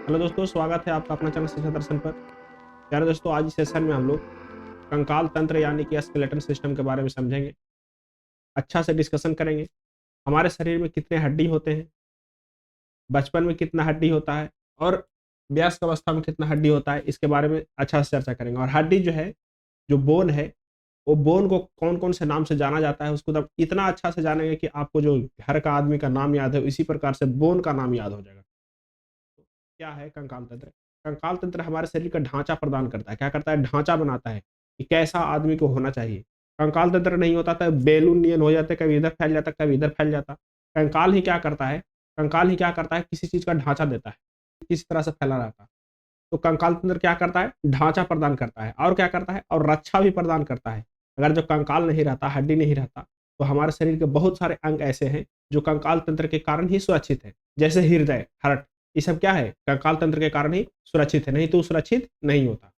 Hello दोस्तों, स्वागत है आपका अपना चैनल शिक्षा दर्शन पर। प्यारे दोस्तों, आज इस सेशन में हम लोग कंकाल तंत्र यानी कि स्केलेटन सिस्टम के बारे में समझेंगे। अच्छा से डिस्कशन करेंगे। हमारे शरीर में कितने हड्डी होते हैं, बचपन में कितना हड्डी होता है और वयस्क अवस्था में कितना हड्डी होता है, इसके बारे में अच्छा से चर्चा करेंगे। और हड्डी जो है, जो बोन है, वो बोन को कौन कौन से नाम से जाना जाता है, उसको तब इतना अच्छा से जानेंगे कि आपको जो घर का आदमी का नाम याद है, इसी प्रकार से बोन का नाम याद हो जाएगा। क्या है कंकाल तंत्र? कंकाल तंत्र हमारे शरीर का ढांचा प्रदान करता है। क्या करता है? ढांचा बनाता है कि कैसा आदमी को होना चाहिए। कंकाल तंत्र नहीं होता तो बैलून नियन हो जाते, कभी इधर फैल जाता, कभी इधर फैल जाता। कंकाल ही क्या करता है? कंकाल ही क्या करता है? किसी चीज का ढांचा देता है, किसी तरह से फैला रहता है। तो कंकाल तंत्र क्या करता है? ढांचा प्रदान करता है। और क्या करता है? और रक्षा भी प्रदान करता है। अगर जो कंकाल नहीं रहता, हड्डी नहीं रहता, तो हमारे शरीर के बहुत सारे अंग ऐसे हैं जो कंकाल तंत्र के कारण ही सुरक्षित है। जैसे हृदय, हार्ट, ये सब क्या है? कंकाल तंत्र के कारण ही सुरक्षित है, नहीं तो सुरक्षित नहीं होता।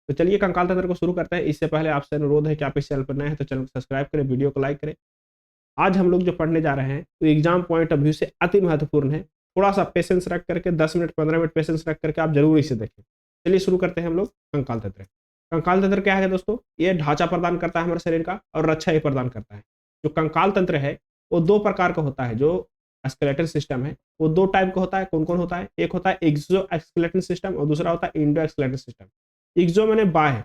तो चलिए कंकाल तंत्र को शुरू करते हैं। इससे पहले आपसे अनुरोध है कि आप इस चैनल पर नए हैं तो चैनल को सब्सक्राइब करें, वीडियो को लाइक करें। आज हम लोग जो पढ़ने जा रहे हैं तो एग्जाम पॉइंट ऑफ व्यू से अति महत्वपूर्ण है। थोड़ा सा पेशेंस रख करके 10 मिनट 15 मिनट पेशेंस रख करके आप जरूर इसे देखें। चलिए शुरू करते हैं हम लोग कंकाल तंत्र। कंकाल तंत्र क्या है दोस्तों? ये ढांचा प्रदान करता है हमारे शरीर का और रक्षा ही प्रदान करता है। जो कंकाल तंत्र है वो दो प्रकार का होता है। जो स्केलेटन सिस्टम है वो दो टाइप का होता है। कौन कौन होता है? एक होता है एक्सो स्केलेटन सिस्टम और दूसरा होता है इंडो स्केलेटन सिस्टम। एक्सो मैंने बाह्य,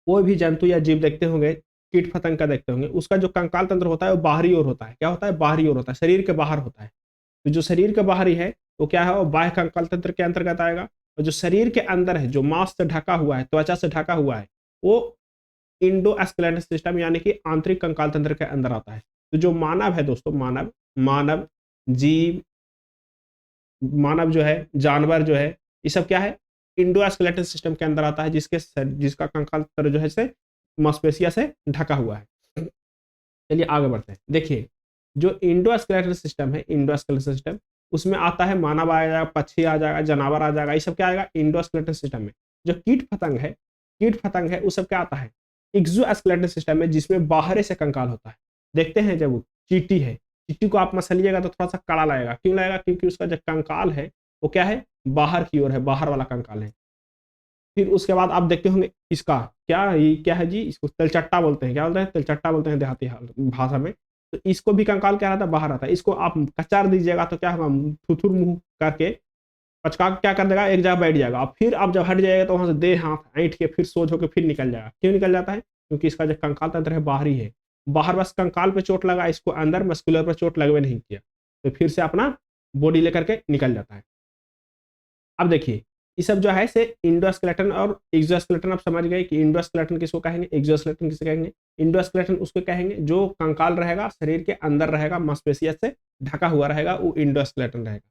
कोई भी जंतु या जीव देखते होंगे, कीट पतंग का देखते होंगे, उसका जो कंकाल तंत्र होता है वो बाहरी ओर होता है। क्या होता है? बाहरी ओर होता है, शरीर के बाहर होता है। तो जो शरीर के बाहरी है वो क्या है? वो बाह्य कंकाल तंत्र के अंतर्गत आएगा। और जो शरीर के अंदर है, जो मांस से ढका हुआ है, त्वचा से ढका हुआ है, वो इंडो स्केलेटन सिस्टम यानी कि आंतरिक कंकाल तंत्र के अंदर आता है। तो जो मानव है दोस्तों, मानव मानव जीव, मानव जो है, जानवर जो है, ये सब क्या है? इंडो स्केलेटन सिस्टम के अंदर आता है, जिसका कंकाल तंत्र जो है से मांसपेशिया से ढका हुआ है। चलिए आगे बढ़ते हैं। देखिए, जो इंडो स्केलेटन सिस्टम है, इंडो स्केलेटन सिस्टम, उसमें आता है मानव आ जाएगा, पक्षी आ जाएगा, जानवर आ जाएगा, ये सब क्या आएगा? इंडो स्केलेटन सिस्टम में। जो कीट पतंग है, वो सब क्या आता है? एक्सो स्केलेटन सिस्टम में, जिसमें बाहर से कंकाल होता है। देखते हैं, जब चींटी है, चींटी को आप मसलिएगा तो थोड़ा सा कड़ा लगेगा। क्यों लगेगा? क्योंकि उसका जो कंकाल है वो क्या है? बाहर की ओर है, बाहर वाला कंकाल है। फिर उसके बाद आप देखते होंगे इसका क्या, ये क्या है जी? इसको तिलचट्टा बोलते हैं। क्या बोलते हैं? तिलचट्टा बोलते हैं देहाती भाषा में। तो इसको भी कंकाल क्या रहता है? बाहर आता है। इसको आप कचार दीजिएगा तो क्या होगा? थुथुर मुंह करके पचका के क्या कर देगा? एक जगह बैठ जाएगा। और फिर आप जब हट जाएगा तो वहां से देह हाथ ऐंठ के फिर सोच होकर फिर निकल जाएगा। क्यों निकल जाता है? क्योंकि इसका जो कंकाल तंत्र है बाहरी है। बाहर बस कंकाल पे चोट लगा, इसको अंदर मस्कुलर पर चोट लगवे नहीं किया, तो फिर से अपना बॉडी लेकर के निकल जाता है। अब देखिए, ये सब जो है से इंडोस्केलेटन और एक्सोस्केलेटन। आप समझ गए कि इंडोस्केलेटन किसको कहेंगे, एक्सोस्केलेटन किसे कहेंगे। इंडोस्केलेटन उसको कहेंगे जो कंकाल रहेगा, शरीर के अंदर रहेगा, मांसपेशिया से ढका हुआ रहेगा, वो इंडोस्केलेटन रहेगा।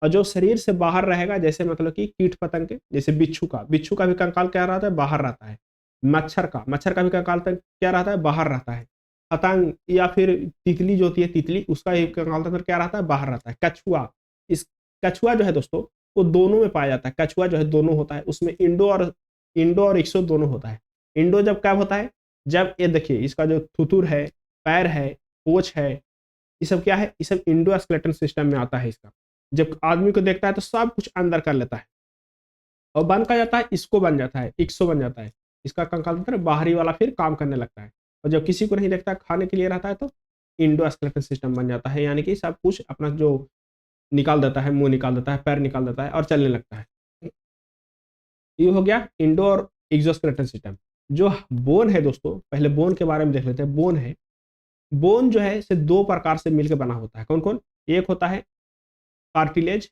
और जो शरीर से बाहर रहेगा, जैसे मतलब कि कीट पतंग के, जैसे बिच्छू का भी कंकाल क्या रहता है? बाहर रहता है। मच्छर का भी कंकाल क्या रहता है? बाहर रहता है। पतंग या फिर तितली जो होती है, तितली, उसका एक कंकाल तंत्र क्या रहता है? बाहर रहता है। कछुआ, इस कछुआ जो है दोस्तों, वो दोनों में पाया जाता है। कछुआ जो है दोनों होता है, उसमें इंडो और एक्सो दोनों होता है। इंडो जब कब होता है? जब ये देखिए, इसका जो थुथुर है, पैर है, पूंछ है, ये सब क्या है? ये सब इंडो स्केलेटन सिस्टम में आता है। इसका जब आदमी को देखता है तो सब कुछ अंदर कर लेता है और बन का जाता है, इसको बन जाता है, इक्सो बन जाता है। इसका कंकाल तंत्र बाहरी वाला फिर काम करने लगता है। और जब किसी को नहीं देखता, खाने के लिए रहता है, तो इंडो स्केलेटन सिस्टम बन जाता है। यानी कि सब कुछ अपना जो निकाल देता है, मुंह निकाल देता है, पैर निकाल देता है और चलने लगता है। ये हो गया इंडो और एक्सोस्केलेटन सिस्टम। जो बोन है दोस्तों, पहले बोन के बारे में देख लेते हैं। बोन है, बोन जो है इसे दो प्रकार से मिलकर बना होता है। कौन कौन? एक होता है कार्टिलेज,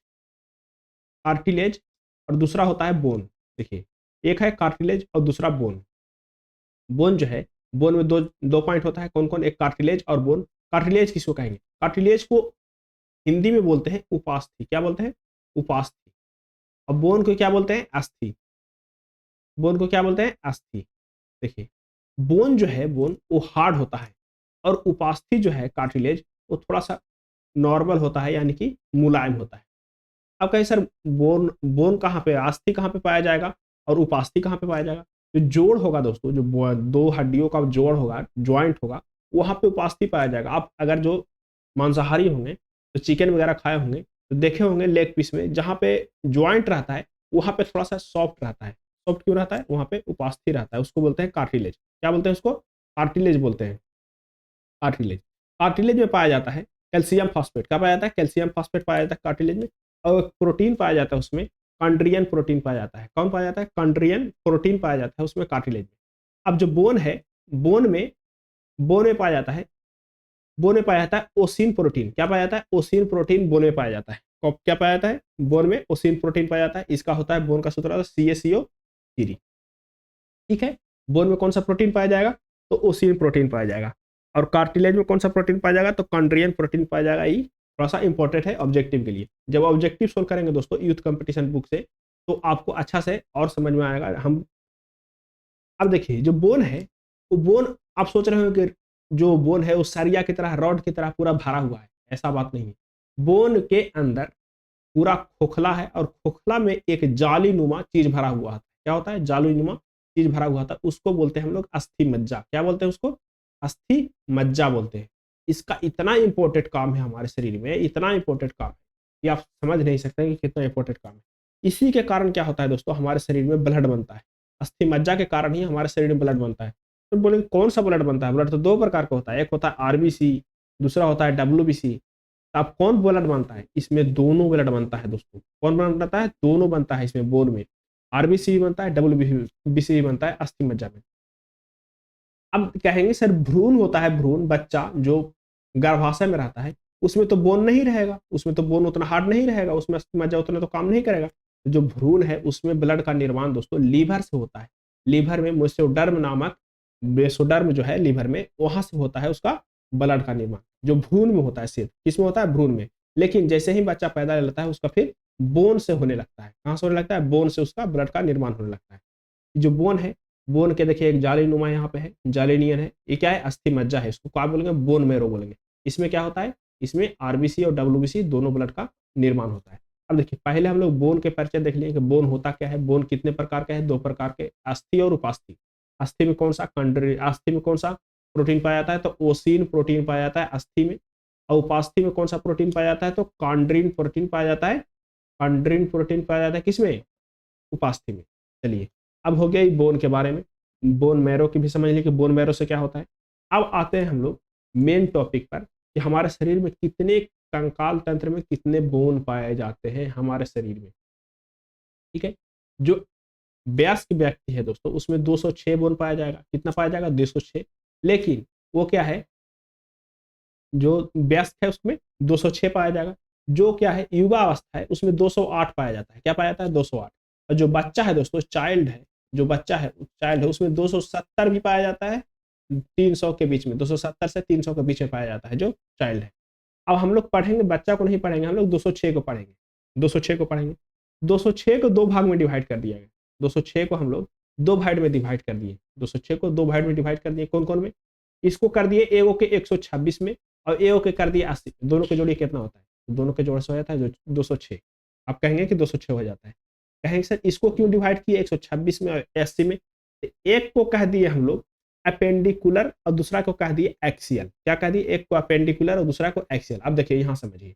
कार्टिलेज, और दूसरा होता है बोन। देखिए, एक है कार्टिलेज और दूसरा बोन। बोन जो है, बोन में दो दो पॉइंट होता है। कौन कौन? एक कार्टिलेज और बोन। कार्टिलेज किसको कहेंगे? कार्टिलेज को हिंदी में बोलते हैं उपास्थि। क्या बोलते हैं? उपास्थि। और बोन को क्या बोलते हैं? अस्थि। बोन को क्या बोलते हैं? अस्थि। देखिए, बोन जो है, बोन वो हार्ड होता है, और उपास्थि जो है, कार्टिलेज, वो थोड़ा सा नॉर्मल होता है, यानी कि मुलायम होता है। अब कहें सर, बोन बोन कहाँ पे, अस्थि कहाँ पे पाया जाएगा और उपास्थि कहाँ पे पाया जाएगा? जो जोड़ होगा दोस्तों, जो दो हड्डियों का जोड़ होगा, ज्वाइंट होगा, वहां पे उपास्थि पाया जाएगा। आप अगर जो मांसाहारी होंगे तो चिकन वगैरह खाए होंगे तो देखे होंगे लेग पीस में जहाँ पे ज्वाइंट रहता है वहाँ पे थोड़ा सा सॉफ्ट रहता है। सॉफ्ट क्यों रहता है? वहाँ पे उपास्थि रहता है, उसको बोलते हैं कार्टिलेज। क्या बोलते हैं उसको? कार्टिलेज बोलते हैं। कार्टिलेज, कार्टिलेज में पाया जाता है कैल्शियम फॉस्फेट। क्या पाया जाता है? कैल्शियम फॉस्फेट पाया जाता है कार्टिलेज में। और एक प्रोटीन पाया जाता है उसमें, कॉन्ड्रियन प्रोटीन पाया जाता है। कौन पाया जाता है? कॉन्ड्रियन प्रोटीन पाया जाता है उसमें कार्टिलेज में। अब जो बोन है, बोन में बोन में पाया जाता है, बोन में पाया जाता है ओसिन प्रोटीन। क्या पाया जाता है? ओसिन प्रोटीन बोन में पाया जाता है। क्या पाया जाता है? बोन में ओसिन प्रोटीन पाया जाता है। इसका होता है बोन का सूत्र CaCO3। ठीक है। बोन में कौन सा प्रोटीन पाया जाएगा? तो ओसिन प्रोटीन पाया जाएगा। और कार्टिलेज में कौन सा प्रोटीन पाया जाएगा? तो कॉन्ड्रियन प्रोटीन पाया जाएगा। ये थोड़ा सा इंपॉर्टेंट है ऑब्जेक्टिव के लिए। जब ऑब्जेक्टिव सोल्व करेंगे दोस्तों यूथ कंपटीशन बुक से, तो आपको अच्छा से और समझ में आएगा। हम अब देखिए जो बोन है, वो बोन आप सोच रहे हो कि जो बोन है वो सरिया की तरह, रॉड की तरह पूरा भरा हुआ है, ऐसा बात नहीं है। बोन के अंदर पूरा खोखला है और खोखला में एक जालीनुमा चीज भरा हुआ था। क्या होता है? जालीनुमा चीज भरा हुआ था, उसको बोलते हैं हम लोग अस्थि मज्जा। क्या बोलते हैं उसको? अस्थि मज्जा बोलते हैं। इसका इतना इंपॉर्टेंट काम है हमारे शरीर में, इतना इंपॉर्टेंट काम है कि आप समझ नहीं सकते कि कितना इंपॉर्टेंट काम है। इसी के कारण क्या होता है दोस्तों, हमारे शरीर में ब्लड बनता है। अस्थि मज्जा के कारण ही हमारे शरीर में ब्लड बनता है। तो बोलेंगे कौन सा ब्लड बनता है? ब्लड तो दो प्रकार का होता है, एक होता है आरबीसी, दूसरा होता है WBC। अब कौन ब्लड बनता है? इसमें दोनों ब्लड बनता है दोस्तों। कौन ब्लड बनता है? दोनों बनता है इसमें, बोन में आरबीसी भी बनता है, WBC भी बनता है अस्थि मज्जा में। अब कहेंगे सर भ्रूण होता है, भ्रूण बच्चा जो गर्भाशय में रहता है, उसमें तो बोन नहीं रहेगा, उसमें तो बोन उतना हार्ड नहीं रहेगा, उसमें अस्थि मज्जा उतना तो काम नहीं करेगा। तो जो भ्रूण है उसमें ब्लड का निर्माण दोस्तों लीवर से होता है। लीवर में मेसोडर्म नामक, मेसोडर्म जो है लीवर में, वहां से होता है उसका ब्लड का निर्माण। जो भ्रूण में होता है, सिर्फ किसमें होता है? भ्रूण में। लेकिन जैसे ही बच्चा पैदा लेता है उसका फिर बोन से होने लगता है। कहां से होने लगता है? बोन से उसका ब्लड का निर्माण होने लगता है। जो बोन है, बोन के देखिए एक जाली नुमा यहाँ पे है, जाली नियन है। ये क्या है? अस्थि मज्जा है। इसको क्या बोलेंगे? बोन मैरो बोलेंगे। इसमें क्या होता है? इसमें आरबीसी और WBC दोनों ब्लड का निर्माण होता है। अब देखिए पहले हम लोग बोन के परिचय देख लिए कि बोन होता क्या है। बोन कितने प्रकार के हैं? दो प्रकार के, अस्थि और उपास्थि। अस्थि में कौन सा? अस्थि में कौन सा प्रोटीन पाया जाता है? तो ओसिन प्रोटीन पाया जाता है अस्थि में। और उपास्थि में कौन सा प्रोटीन पाया जाता है? तो कॉन्ड्रिन प्रोटीन पाया जाता है। कॉन्ड्रिन प्रोटीन पाया जाता है किसमें? उपास्थि में। चलिए अब हो गया बोन के बारे में। बोन मैरो की भी समझ ली कि बोन मैरो से क्या होता है। अब आते हैं हम लोग मेन टॉपिक पर कि हमारे शरीर में कितने, कंकाल तंत्र में कितने बोन पाए जाते हैं हमारे शरीर में। ठीक है। जो वयस्क व्यक्ति है दोस्तों उसमें 206 बोन पाया जाएगा। कितना पाया जाएगा? 206। लेकिन वो क्या है, जो वयस्क है उसमें 206 पाया जाएगा। जो क्या है युवा अवस्था है उसमें 208 पाया जाता है। क्या पाया जाता है? 208। और जो बच्चा है दोस्तों, चाइल्ड है, जो बच्चा है चाइल्ड है उसमें 270 भी पाया जाता है। 300 के बीच में, 270 से 300 के बीच में पाया जाता है जो चाइल्ड है। अब हम लोग पढ़ेंगे, बच्चा को नहीं पढ़ेंगे, हम लोग 206 को पढ़ेंगे। 206 को पढ़ेंगे। 206 को दो भाग में डिवाइड कर दिया गया। 206 को हम लोग दो भाग में डिवाइड कर दिए। 206 को दो भाग में डिवाइड कर दिए। कौन कौन में? इसको कर दिए एओ के 126 में और एओ के कर दिए 80। दोनों के जोड़िए कितना होता है? तो दोनों के जोड़ से हो जाता है 206। आप कहेंगे कि 206 हो जाता है। कहेंगे सर इसको क्यों डिवाइड किए 126 में और 80 में? तो एक को कह दिए हम लोग अपेंडिकुलर और दूसरा को कह दिए एक्सियल। क्या कह दिए? एक को अपेंडिकुलर और दूसरा को एक्सियल। अब देखिए यहाँ समझिए,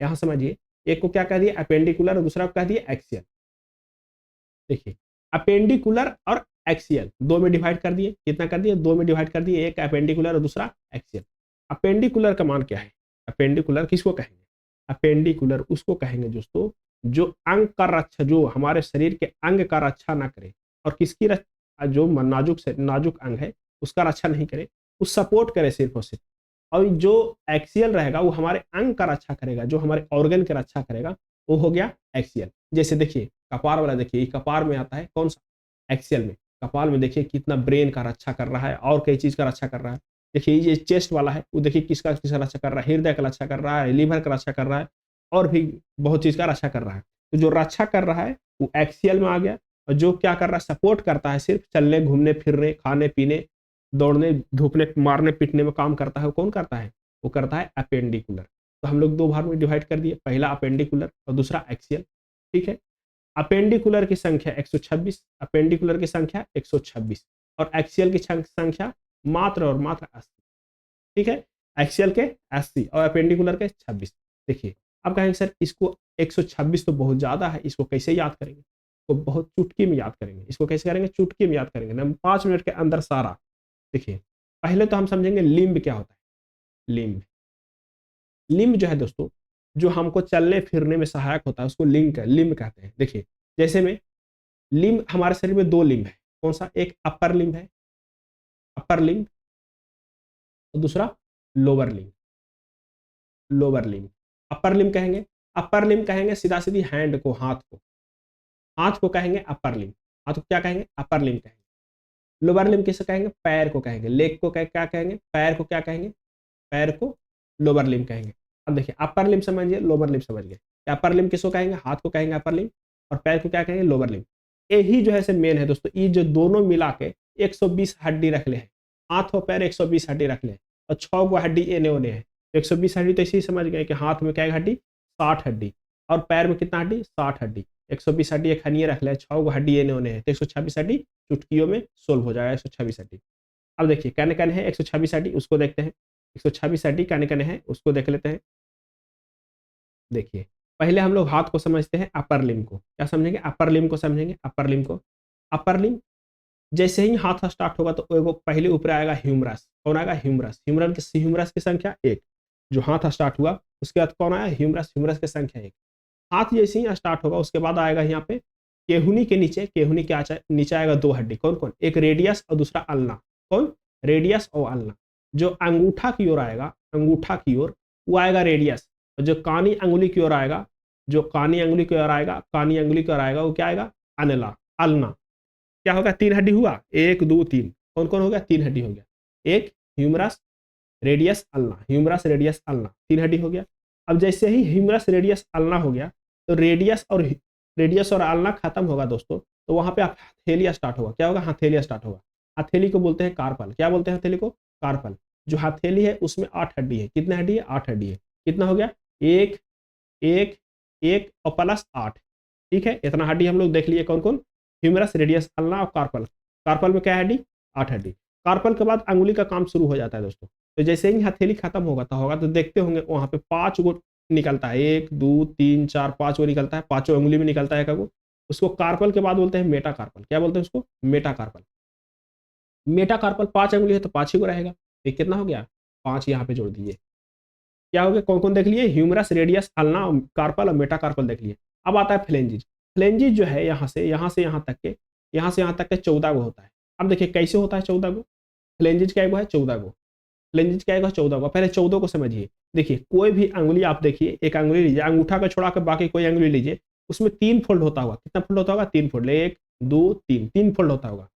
यहाँ समझिए। एक को क्या कह दिए? अपेंडिकुलर और दूसरा को कह दिए एक्सियल। देखिए अपेंडिकुलर और एक्सियल दो में डिवाइड कर दिए। कितना कर दिए? दो में डिवाइड कर दिए। एक अपेंडिकुलर और दूसरा एक्सियल। अपेंडिकुलर का मान क्या है? अपेंडिकुलर किसको कहेंगे? अपेंडिकुलर उसको कहेंगे दोस्तों जो अंग का रक्षा, जो हमारे शरीर के अंग का रक्षा ना करे और किसकी रक्षा, जो नाजुक से नाजुक अंग है उसका रक्षा नहीं करे, उस सपोर्ट करे सिर्फ और सिर्फ। और जो एक्सियल रहेगा वो हमारे अंग का रक्षा करेगा, जो हमारे ऑर्गन की रक्षा करेगा, वो हो गया एक्सियल। जैसे देखिए कपार वाला, देखिए कपार में आता है कौन सा? एक्सियल में। कपाल में देखिए कितना ब्रेन का रक्षा कर रहा है और कई चीज का रक्षा कर रहा है। देखिए ये चेस्ट वाला है, वो देखिए किसका किसका रक्षा कर रहा है? हृदय का रक्षा कर रहा है, लीवर का रक्षा कर रहा है और भी बहुत चीज का रक्षा कर रहा है। तो जो रक्षा कर रहा है वो एक्सियल में आ गया। और जो क्या कर रहा है? सपोर्ट करता है, सिर्फ चलने घूमने फिरने खाने पीने दौड़ने धूपने मारने पीटने में काम करता है, वो कौन करता है? वो करता है अपेंडिकुलर। तो हम लोग दो भाग में डिवाइड कर दिए, पहला अपेंडिकुलर और दूसरा एक्सियल। ठीक है। अपेंडिकुलर की संख्या 126, अपेंडिकुलर की संख्या 126 और एक्सियल की संख्या मात्र और मात्र 80। ठीक है। एक्सियल के 80 और अपेंडिकुलर के 26। देखिए आप कहेंगे सर इसको 126 तो बहुत ज़्यादा है, इसको कैसे याद करेंगे? तो बहुत चुटकी में याद करेंगे। इसको कैसे करेंगे? चुटकी में याद करेंगे। 5 मिनट के अंदर सारा। देखिए, पहले तो हम समझेंगे लिम्ब क्या होता है। लिम्ब, लिम्ब जो है दोस्तों, जो हमको चलने फिरने में सहायक होता है, उसको लिम्ब कहते हैं। देखिए, जैसे में लिम्ब, हमारे शरीर में 2 लिम्ब है। कौन सा? एक अपर लिम्ब है, अपर लिम्ब, और दूसरा lower limb. Lower limb, upper limb कहेंगे। अपर लिम्ब कहेंगे सीधा सीधी हैंड को, हाथ को। हाथ को कहेंगे अपर लिम्ब। हाथ को क्या कहेंगे? अपर लिम्ब कहेंगे। लोअर लिम्ब किसे कहेंगे? पैर को कहेंगे। लेग को क्या कहेंगे? पैर को क्या कहेंगे? पैर को लोअर लिम्ब कहेंगे। अब देखिए, अपर लिम्ब समझिए, लोअर लिम्ब समझ गए। अपर लिम्ब किसको कहेंगे? हाथ को कहेंगे अपर लिम्ब, और पैर को क्या कहेंगे? Lower limb. यही जो है से मेन है दोस्तों। ये जो दोनों मिला के 120 हड्डी रख ले है। हाथ और पैर 120 हड्डी रख ले, और 6 गो हड्डी एने ओने है। 120 हड्डी तो इसी समझ गए कि हाथ में क्या हड्डी? 60 हड्डी, और पैर में कितना हड्डी? 60 हड्डी। 120 हड्डी एक खनिए रख ले, 6 गो हड्डी एने ओने है, तो 126 हड्डी चुटकियों में सोल्व हो जाएगा। 126 हड्डी। अब देखिए, कहने कहने है 126 हड्डी, उसको देखते हैं। 126 हड्डी कहने कहने है, उसको देख लेते हैं। देखिए, पहले हम लोग हाथ को समझते हैं, अपर लिम्ब को। क्या समझेंगे? अपर लिम्ब को समझेंगे। अपर लिम्ब को, अपर लिम्ब जैसे ही हाथ स्टार्ट होगा तो एगो पहले ऊपर आएगा ह्यूमरस। कौन आएगा? ह्यूमरस। ह्यूमरस की संख्या 1। जो हाथ स्टार्ट हुआ उसके बाद कौन आया? ह्यूमरस। ह्यूमरस की संख्या 1। हाथ जैसे ही स्टार्ट होगा उसके बाद आएगा यहाँ पे केहुनी के नीचे। केहुनी के नीचे आएगा 2 हड्डी। कौन कौन? एक रेडियस और दूसरा अल्ना। कौन? रेडियस और अल्ना। जो अंगूठा की ओर आएगा, अंगूठा की ओर, वो आएगा रेडियस। और जो कानी अंगुली की ओर आएगा, जो कानी अंगुली की ओर आएगा, कानी अंगुली की ओर आएगा, वो क्या आएगा? अनला, अल्ना। क्या होगा? 3 हड्डी हुआ। 1 2 3। कौन कौन हो गया? 3 हड्डी हो गया। एक humerus, radius, ulna. Humerus, radius, ulna, 3 हड्डी हो गया। अब जैसे ही ह्यूमरस, रेडियस, अल्ना हो गया, तो रेडियस और अल्ना खत्म होगा दोस्तों, तो वहां पे हथेलिया स्टार्ट होगा। क्या होगा? हथेलिया स्टार्ट होगा। हथेली को बोलते हैं कार्पल। क्या बोलते हैं हथेली को? कार्पल। जो हथेली है उसमें 8 हड्डी है। कितने हड्डी है? 8 हड्डी है। कितना हो गया? 1 1 1 और प्लस 8। ठीक है, इतना हड्डी हम लोग देख लिए। कौन कौन? ह्यूमरस, रेडियस, अल्ना और कार्पल। कार्पल में क्या हड्डी? 8 हड्डी। कार्पल के बाद अंगुली का काम शुरू हो जाता है दोस्तों। तो जैसे ही हथेली खत्म होगा तो देखते होंगे वहां पे 5 गो निकलता है। 1 2 3 4 5 गो निकलता है। 5 अंगुली में निकलता है। वो उसको कार्पल के बाद बोलते हैं मेटा कार्पल। क्या बोलते हैं उसको? Meta carpel. मेटा कार्पल 5 अंगुली है तो 5 ही को रहेगा। ये कितना हो गया? 5 यहाँ पे जोड़ दिए। क्या हो गया? कौन कौन देख लिए? ह्यूमरस, रेडियस, अल्ना, कार्पल और मेटा कार्पल देख लिए। अब आता है फ्लेंजिज। फ्लेंजिज जो है यहाँ से यहाँ तक के, 14 गो होता है। अब देखिए कैसे होता है 14 गो। फ्लेंजिज क्या है? 14 गो। फ्लेंजिज क्या है? 14 गो। पहले 14 को समझिए। देखिए, कोई भी अंगुली आप देखिए, एक अंगुली लीजिए, अंगूठा को छोड़ा कर बाकी कोई अंगुली लीजिए, उसमें 3 फोल्ड होता होगा। कितना फोल्ड होता होगा? 3 फोल्ड। 1 2 3, 3 फोल्ड होता होगा।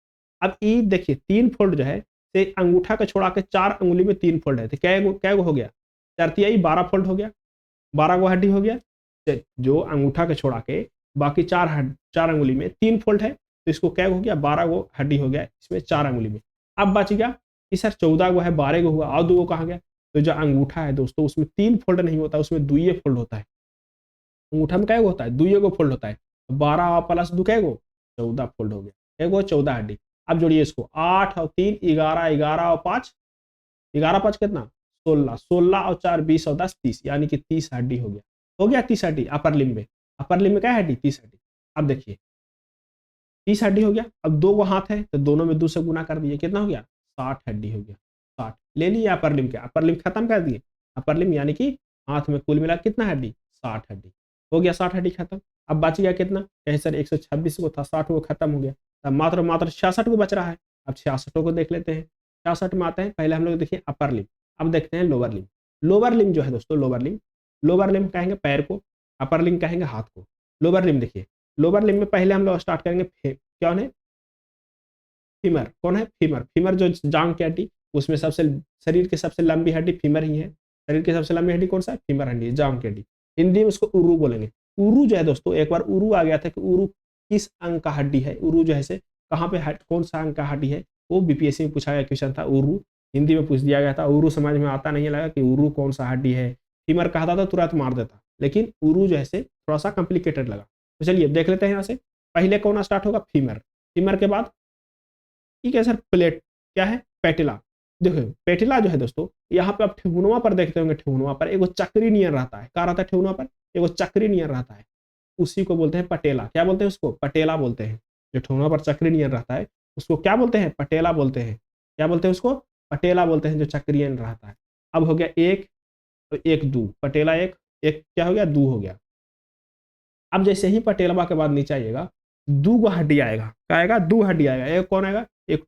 अब ये देखिए 3 फोल्ड जो है, से अंगूठा को छोड़ा के 4 अंगुली में 3 फोल्ड है, तो क्या गो हो गया? 4 तिहाई 12 फोल्ड हो गया। 12 गो हड्डी हो गया। जो अंगूठा के छोड़ा के बाकी 4 अंगुली में 3 फोल्ड है, तो इसको क्या हो गया? 12 गो हड्डी हो गया इसमें 4 अंगुली में। अब बच गया कि सर 14 गो है, 12 गो हुआ, और 2 गो कहाँ गया? तो जो अंगूठा है दोस्तों, उसमें 3 फोल्ड नहीं होता, उसमें 2 फोल्ड होता है। अंगूठा में क्या होता है? 2 गो फोल्ड होता है। 12 प्लस 2 क्या गो? 14 फोल्ड हो गया। क्या गो? 14 हड्डी। अब जोड़िए इसको, 8 और 3 11, 11 और 5, 11 5 कितना? 16, 16 और 4 20 और 10 30, यानी कि 30 हड्डी हो गया। हो गया 30 हड्डी अपर लिम्ब में। अपर लिम्ब में क्या हड्डी? 30 हड्डी। अब देखिए 30 हड्डी हो गया। अब 2 गो हाथ है तो दोनों में 2 से गुना कर दिए। कितना हो गया? 60 हड्डी हो गया। 60 ले लिए अपर लिम्ब के। अपर लिम्ब खत्म कर दिए। अपर लिम्ब यानी कि हाथ में कुल मिला कितना हड्डी? 60 हड्डी हो गया। 60 हड्डी खत्म। अब बच गया कितना? कहे सर 126 को था, 60 को खत्म हो गया, अब मात्र 66 को बच रहा है। अब 66 को देख लेते हैं। 66 में आते हैं। पहले हम लोग देखिए अपर लिम्ब, अब देखते हैं लोअर लिम्ब। लोअर लिम्ब जो है दोस्तों, लोअर लिम्ब कहेंगे पैर को, अपर लिम्ब कहेंगे हाथ को। लोअर लिम्ब देखिए, लोअर लिम्ब में पहले हम लोग स्टार्ट करेंगे क्या है? फीमर। कौन है? फीमर। फीमर जो जांग की हड्डी, उसमें सबसे शरीर की सबसे लंबी हड्डी फीमर ही है। शरीर की सबसे लंबी हड्डी कौन सा है? फीमर हड्डी, जांग की हड्डी। हिंदी में उसको उरू बोलेंगे। उरू जो है दोस्तों, एक बार उरू आ गया था कि उरू किस अंग का हड्डी है। उरू जो है से कहाँ पे कौन सा अंग का हड्डी है, वो बीपीएससी में पूछा गया क्वेश्चन था। उरू हिंदी में पूछ दिया गया था। उरू समझ में आता नहीं लगा कि उरू कौन सा हड्डी है। फीमर कहता था तुरंत मार देता, लेकिन उरू जो है से थोड़ा सा कॉम्प्लिकेटेड लगा। तो चलिए देख लेते हैं यहाँ से। पहले कौन स्टार्ट होगा? फीमर। फीमर के बाद ठीक है सर प्लेट, क्या है? पैटिला। देखो पेटिला जो है दोस्तों, यहाँ पे आप ठेहुनवा पर देखते होंगे, ठेहुनवा पर एगो चक्री नियर रहता है। क्या रहता है ठेहुनवा पर? एगो चक्री नियर रहता है, उसी को बोलते हैं पटेला। क्या बोलते हैं उसको? पटेला बोलते हैं। जो ठेहुनवा पर चक्री नियर रहता है उसको क्या बोलते हैं? पटेला बोलते हैं। क्या बोलते हैं उसको? पटेला बोलते हैं, जो चक्री नियर रहता है। अब हो गया एक, तो एक दू, पटेला एक, एक क्या हो गया? दू हो गया। अब जैसे ही पटेलवा के बाद नीचे आइएगा, दू गो हड्डी आएगा। क्या आएगा? दू हड्डी आएगा। एक कौन आएगा? एक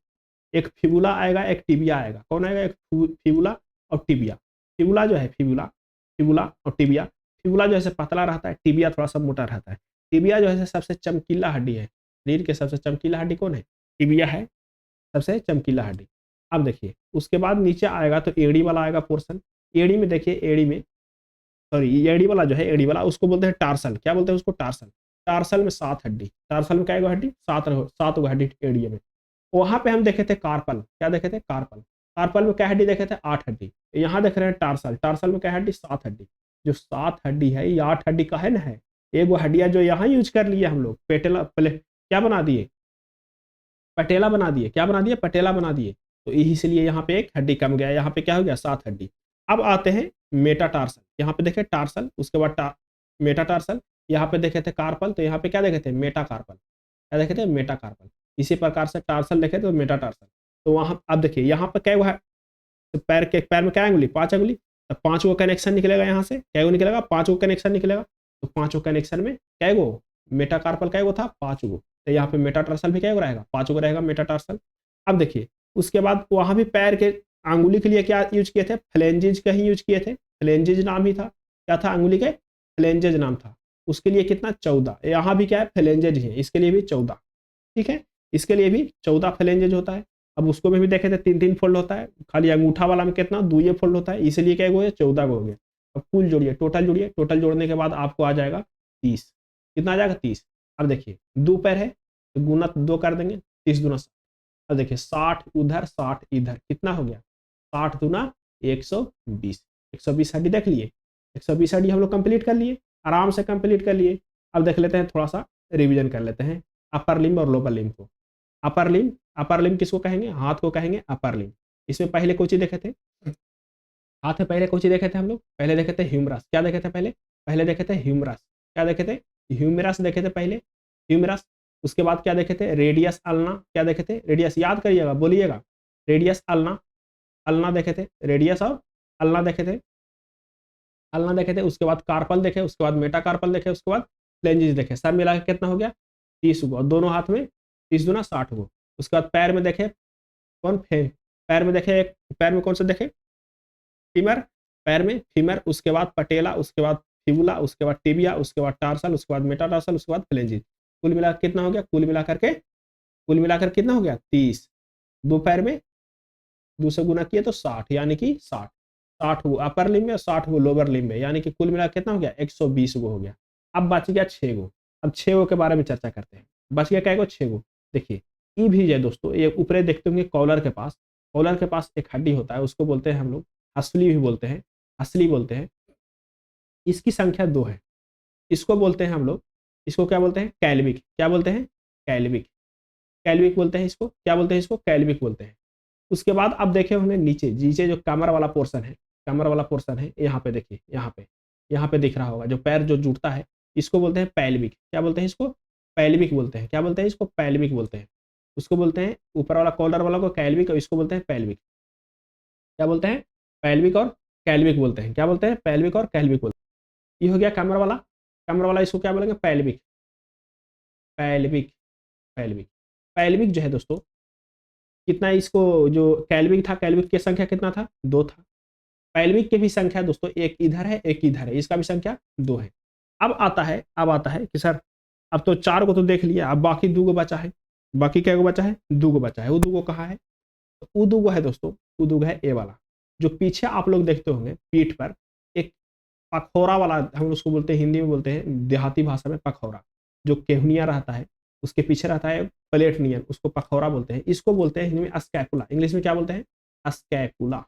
एक फिबुला आएगा, एक टिबिया आएगा। कौन आएगा? एक फिबुला और टिबिया। फिबुला जो है, फिबुला, फिबुला और टिबिया। फिबुला जो है पतला रहता है, टिबिया थोड़ा सा मोटा रहता है। टिबिया जो है सबसे चमकीला हड्डी है। शरीर के सबसे चमकीला हड्डी कौन है? टिबिया है, सबसे चमकीला हड्डी। अब देखिए उसके बाद नीचे आएगा तो एड़ी वाला आएगा पोर्सन। एड़ी में देखिए, एड़ी में, सॉरी एड़ी वाला जो है, एड़ी वाला उसको बोलते हैं टार्सल। क्या बोलते हैं उसको? टार्सल। टार्सल में 7 हड्डी। टार्सल में क्या हड्डी? 7 गो हड्डी एड़ी में। वहां पे हम देखे थे कार्पल। क्या देखे थे? कार्पल। कार्पल में क्या हड्डी देखे थे? 8 हड्डी। यहाँ देख रहे हैं टार्सल। टार्सल में क्या हड्डी? 7 हड्डी। जो 7 हड्डी है, ये 8 हड्डी का है ना, है एक वो हड्डियां जो यहाँ यूज कर लिए हम लोग, पेटेला पहले क्या बना दिए? पटेला बना दिए। क्या बना दिए? पटेला बना दिए। तो इसलिए यहाँ पे एक हड्डी कम गया, यहाँ पे क्या हो गया? 7 हड्डी। अब आते हैं मेटाटार्सल। यहाँ पे देखे टार्सल, उसके बाद मेटाटार्सल। यहाँ पे देखे थे कार्पल, तो यहाँ पे क्या देखे थे? मेटाकार्पल। क्या देखे थे? मेटाकार्पल। इसी प्रकार से टार्सल देखे तो मेटाटार्सल। तो वहां अब देखिए यहाँ पर क्या हुआ है? तो पैर में क्या अंगुली? 5 अंगुली। तो 5 गो कनेक्शन निकलेगा यहाँ से। क्या निकलेगा? 5 गो कनेक्शन निकलेगा। तो 5 गो कनेक्शन में क्या गो? मेटाकार्पल क्या गो था? 5 गो। तो यहाँ पे मेटाटार्सल भी क्या रहेगा? 5 गो रहेगा मेटाटार्सल। अब देखिए उसके बाद वहां भी पैर के अंगुली के लिए क्या यूज किए थे? फ्लेंजेज का ही यूज किए थे। फ्लेंजेज नाम ही था। क्या था? अंगुली के फ्लेंजेज नाम था। उसके लिए कितना? 14। यहाँ भी क्या है? फ्लेंजेज ही है, इसके लिए भी 14। ठीक है, इसके लिए भी 14 फ्लेंजेज होता है। अब उसको में भी देखे थे 3-3 फोल्ड होता है। खाली अंगूठा वाला में कितना? 2 ये फोल्ड होता है, इसलिए क्या हो 14 हो गया। अब कुल जोड़िए, टोटल जोड़िए। टोटल जोड़ने के बाद आपको आ जाएगा 30। कितना आ जाएगा? 30। अब देखिए 2 पैर है तो गुना 2 कर देंगे, 30 दूना 60। अब देखिए 60 उधर 60 इधर, कितना हो गया? 60 दूना 120। 120 हड्डी देख लिए। 120 हड्डी हम लोग कंप्लीट कर लिए, आराम से कंप्लीट कर लिए। अब देख लेते हैं, थोड़ा सा रिविजन कर लेते हैं अपर लिम्ब और लोअर लिम्ब को। अपर लिम्ब किसको कहेंगे? हाथ को कहेंगे अपर लिम्ब। इसमें पहले कोची देखे थे? हाथ में पहले कोची देखे थे हम लोग? पहले देखे थे ह्यूमरस। क्या देखे थे पहले? पहले देखे थे ह्यूमरस। क्या देखे थे? ह्यूमरस देखे थे पहले, ह्यूमरस। उसके बाद क्या देखे थे? Radius ulna. क्या देखे थे? रेडियस, याद करिएगा, बोलिएगा। रेडियस अल्ना, अल्ना देखे थे। रेडियस और अल्ना देखे थे, अल्ना देखे थे। उसके बाद कार्पल देखे, उसके बाद मेटाकार्पल देखे, उसके बाद फ्लेंजेस देखे। सब मिला के कितना हो गया? 30 गो। और दोनों हाथ में 30 दूना 60 गो। उसके बाद पैर में देखे, कौन पैर में देखे? एक पैर में कौन सा देखे? फीमर। पैर में फीमर, उसके बाद पटेला, उसके बाद फिबुला, उसके बाद टिबिया, उसके बाद टार्सल, उसके बाद मेटाटार्सल, उसके बाद फ्लेंजेस। कुल मिलाकर कितना हो गया? कुल मिलाकर कितना हो गया? 30। दो पैर में 2 से गुना किए तो 60, यानी कि 60। 60 गो अपर लिम्ब में, 60 गो लोअर लिम्ब में, यानी कि कुल मिलाकर कितना हो गया? 120 गो हो गया। अब बच गया 6 गो। अब 6 गो के बारे में चर्चा करते हैं। बच गया क्या गो? 6 गो। देखिए ई भी है दोस्तों, ये ऊपरे देखते होंगे कॉलर के पास। कॉलर के पास एक हड्डी होता है, उसको बोलते हैं हम लोग हसली भी बोलते हैं, हसली बोलते हैं। इसकी संख्या 2 है। इसको बोलते हैं हम लोग, इसको क्या बोलते हैं? कैल्विक। क्या बोलते हैं? कैल्विक। कैल्विक बोलते हैं इसको। क्या बोलते हैं इसको? कैल्विक बोलते हैं। उसके बाद अब देखे हमने नीचे, नीचे जो कमर वाला पोर्शन है, कमर वाला पोर्शन है, यहाँ पे देखिए, यहाँ पे दिख रहा होगा जो पैर जो जुड़ता है, इसको बोलते हैं पैल्विक। क्या बोलते हैं इसको? पैल्विक बोलते हैं। क्या बोलते हैं इसको? पैल्विक बोलते हैं। उसको बोलते हैं ऊपर वाला कॉलर वाला को कैल्विक, और इसको बोलते हैं पैल्विक। क्या बोलते हैं? पैल्विक और कैल्विक बोलते हैं। क्या बोलते हैं? पैल्विक और कैल्विक बोलते हैं। ये हो गया कमर वाला। कमर वाला इसको क्या बोलेंगे? पैल्विक। Pelvic, pelvic. पैल्विक जो है दोस्तों, कितना इसको, जो कैल्विक था, कैल्विक की संख्या कितना था? 2 था। पैल्विक की भी संख्या दोस्तों, एक इधर है एक इधर है, इसका भी संख्या 2 है। अब आता है कि सर अब तो 4 को तो देख लिया, अब बाकी 2 गो बचा है। बाकी क्या गो बचा है? 2 गो बचा है। वो 2 गो कहाँ है? तो वो 2 गो है दोस्तों, वो 2 गो है ए वाला, जो पीछे आप लोग देखते होंगे पीठ पर एक पखौरा वाला, हम उसको बोलते हैं, हिंदी में बोलते हैं, देहाती भाषा में पखौरा, जो केहनिया रहता है उसके पीछे रहता है प्लेट नियन, उसको पखौरा बोलते हैं। इसको बोलते हैं हिंदी में स्कैपुला, इंग्लिश में क्या बोलते हैं? स्कैपुला।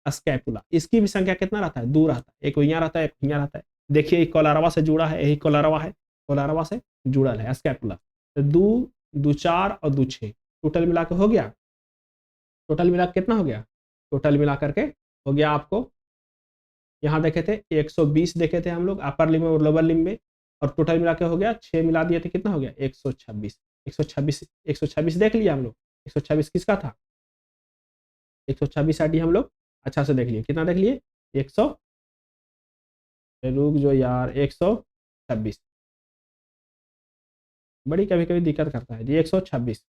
स्कैपुला। इसकी भी संख्या कितना रहता है? 2 रहता है। एक यहाँ रहता है, एक यहाँ रहता है। देखिए एक कोलारवा से जुड़ा है, यही कोलारवा है, कोलारवा से जुड़ल है स्कैपुला। तो 2, 2 4 और 2 6, टोटल मिला के हो गया, टोटल मिला के कितना हो गया? टोटल मिला करके हो गया आपको, यहाँ देखे थे 120 देखे थे हम लोग अपर लिम और लोअर लिम में, और टोटल मिला के हो गया 6 मिला दिए थे, कितना हो गया 126। 126 देख लिया हम लोग। 126 किसका था? 126 आईडी हम लोग अच्छा से देख लिए, कितना देख लिए? 100, रुक जो यार, 126। बड़ी कभी कभी दिक्कत करता है जी। 126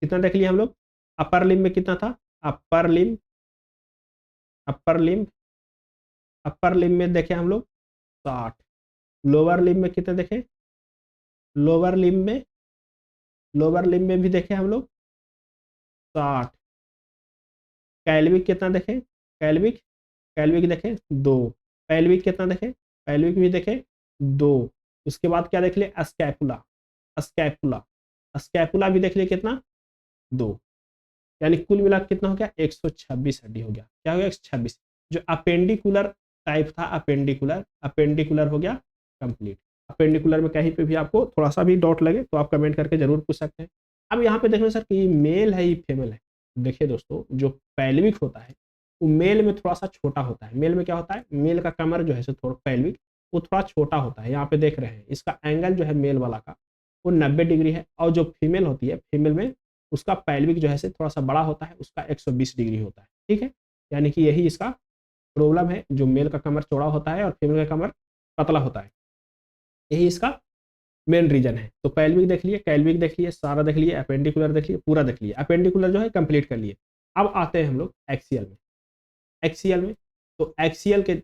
कितना देख लिया हम लोग? अपर लिम में कितना था? अपर लिम, अपर लिम, अपर लिम में देखे हम लोग 60। लोअर लिम में कितने देखे? लोअर लिम में, लोअर लिम में भी देखे हम लोग 60। कैल्विक कितना देखे? कैल्विक, कैल्विक देखे 2। पैल्विक कितना देखे? पैल्विक भी देखे 2। उसके बाद क्या देख लिया? स्कैपुला, स्कैपुला, स्कैपुला भी देख लिया कितना? 2। यानी कुल मिला कितना हो गया? 126 हड्डी हो गया। क्या हो गया? 126। जो अपेंडिकुलर टाइप था, अपेंडिकुलर, अपेंडिकुलर हो गया कंप्लीट। अपेंडिकुलर में कहीं पे भी आपको थोड़ा सा भी डाउट लगे तो आप कमेंट करके जरूर पूछ सकते हैं। अब यहाँ पे देखना सर कि ये मेल है ये फीमेल है। देखिए दोस्तों, जो पैल्विक होता है वो मेल में थोड़ा सा छोटा होता है। मेल में क्या होता है? मेल का कमर जो है थोड़ा पैल्विक वो थोड़ा छोटा होता है। यहाँ पे देख रहे हैं इसका एंगल जो है मेल वाला का वो 90 डिग्री है, और जो फीमेल होती है, फीमेल में उसका पैल्विक जो है थोड़ा सा बड़ा होता है, उसका 120 डिग्री होता है। ठीक है, यानी कि यही इसका प्रॉब्लम है, जो मेल का कमर चौड़ा होता है और फीमेल का कमर पतला होता है, यही इसका मेन रीजन है। तो पैल्विक देख लिए, कैल्विक देख लिए, सारा देख लिए, अपेंडिकुलर देख लिए, पूरा देख लिए। अपेंडिकुलर जो है कंप्लीट कर लिए। अब आते हैं हम लोग एक्सियल में। एक्सियल में, तो एक्सियल के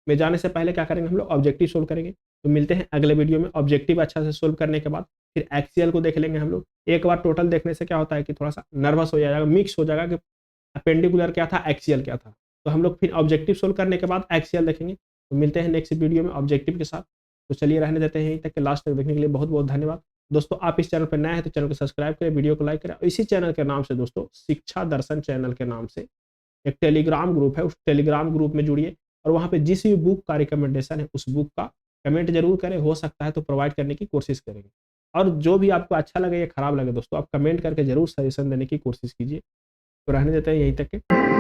में जाने से पहले क्या करेंगे हम लोग? ऑब्जेक्टिव सोल्व करेंगे। तो मिलते हैं अगले वीडियो में। ऑब्जेक्टिव अच्छा से सोल्व करने के बाद फिर एक्सियल को देख लेंगे हम लोग। एक बार टोटल देखने से क्या होता है कि थोड़ा सा नर्वस हो जाएगा, मिक्स हो जाएगा कि अपेंडिकुलर क्या था, एक्सियल क्या था। तो हम लोग फिर ऑब्जेक्टिव सोल्व करने के बाद एक्सियल देखेंगे। तो मिलते हैं नेक्स्ट वीडियो में ऑब्जेक्टिव के साथ। तो चलिए रहने देते हैं यहीं तक के। लास्ट तक देखने के लिए बहुत बहुत धन्यवाद दोस्तों। आप इस चैनल पर नए हैं तो चैनल को सब्सक्राइब करें, वीडियो को लाइक करें। इसी चैनल के नाम से दोस्तों, शिक्षा दर्शन चैनल के नाम से एक टेलीग्राम ग्रुप है, उस टेलीग्राम ग्रुप में जुड़िए, और वहाँ पे जिस भी बुक का रिकमेंडेशन है उस बुक का कमेंट जरूर करें। हो सकता है तो प्रोवाइड करने की कोशिश करेंगे। और जो भी आपको अच्छा लगे या खराब लगे दोस्तों, आप कमेंट करके जरूर सजेशन देने की कोशिश कीजिए। तो रहने देते हैं यहीं तक के।